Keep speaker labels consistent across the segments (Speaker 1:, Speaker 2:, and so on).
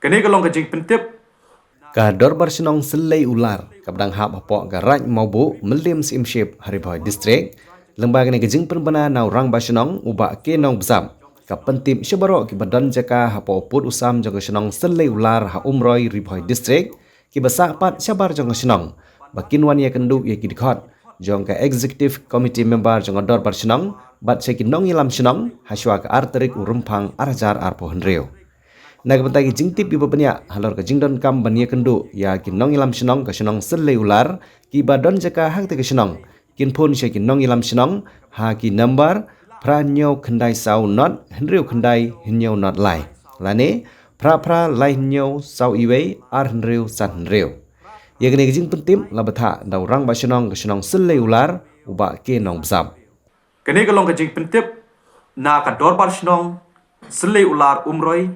Speaker 1: Kini kalau kejing pentip
Speaker 2: Ka Dorbar Shnong Syllei ular kabdang hap hapok ka Rangbah Melim Simship hari Bhoi district lembaga ni kejing penbana nau Rangbah Shnong ubak ke nong besam ka pentip syabaro ki badan jaka hapo put usam jong Shnong Syllei ular ha umroi ri Bhoi district ki basak pat syabar jong Shnong bakin wan ya kendu ya ki dikhot jong ka executive committee member jong Dorbar Shnong bat se ki nong ilam Shnong haswa ka arterik urumpang arjar arpo henreu Nagbentai jingtip ibu penyak halor ke jingdon kam bania kendu ya kin nong ilam Shnong ke Shnong Syllei ular ki badon jaka hak te ke Shnong kin phun she kin nong ilam Shnong ha ki number pranyo khandai sau not henriu khandai hinyo not lai lane pra lai hinyo sau iwe ar henriu san henriu ya gene jing pentim labatha dau Rangbah Shnong ke Shnong Syllei ular uba ke nong besam
Speaker 1: kini kalau kejing pentip na ka Dorbar Shnong Syllei ular umroi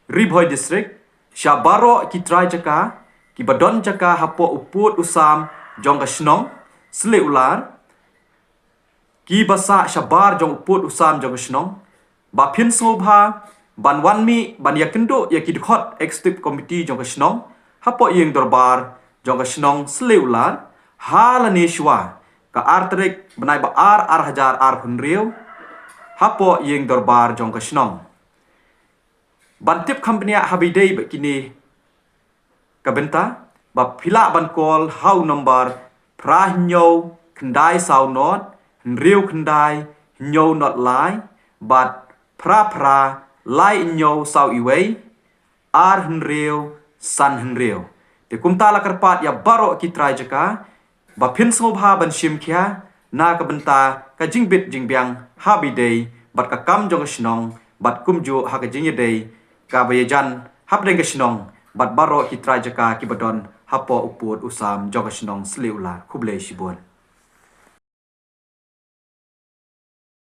Speaker 1: ri Bhoi district syabaro ki trai jaka ki badon jaka hapo uput usam jong ka Shnong Syllei ular ki basa syabar jong uput usam jong ka Shnong ba phin sngewbha ban wanmi ban yakendo ya ki dikhot executive committee jong ka Shnong hapo yeng Dorbar jong ka Shnong Syllei ular halani shwa ka artrik benai ba ar hajar ar hunriu hapo yeng Dorbar jong ka Shnong Bantip company habidai begini ka bynta ba phila ban call how number pra nyo khandai sau not riu khandai nyo not lai but pra lai nyo sau iwei ar riu san riu te kumta la karpat ya baro ki trai jaka ba phin sngewbha ban shim kya na ka bynta ka jingbit jingbyang habidai bat ka kam jong Shnong bat kumju ha ka jingidai ka bayajan hap deng Shnong bat baro ki trai jaka ki badon hapo uput usam jong Shnong Syllei ular khuble shibon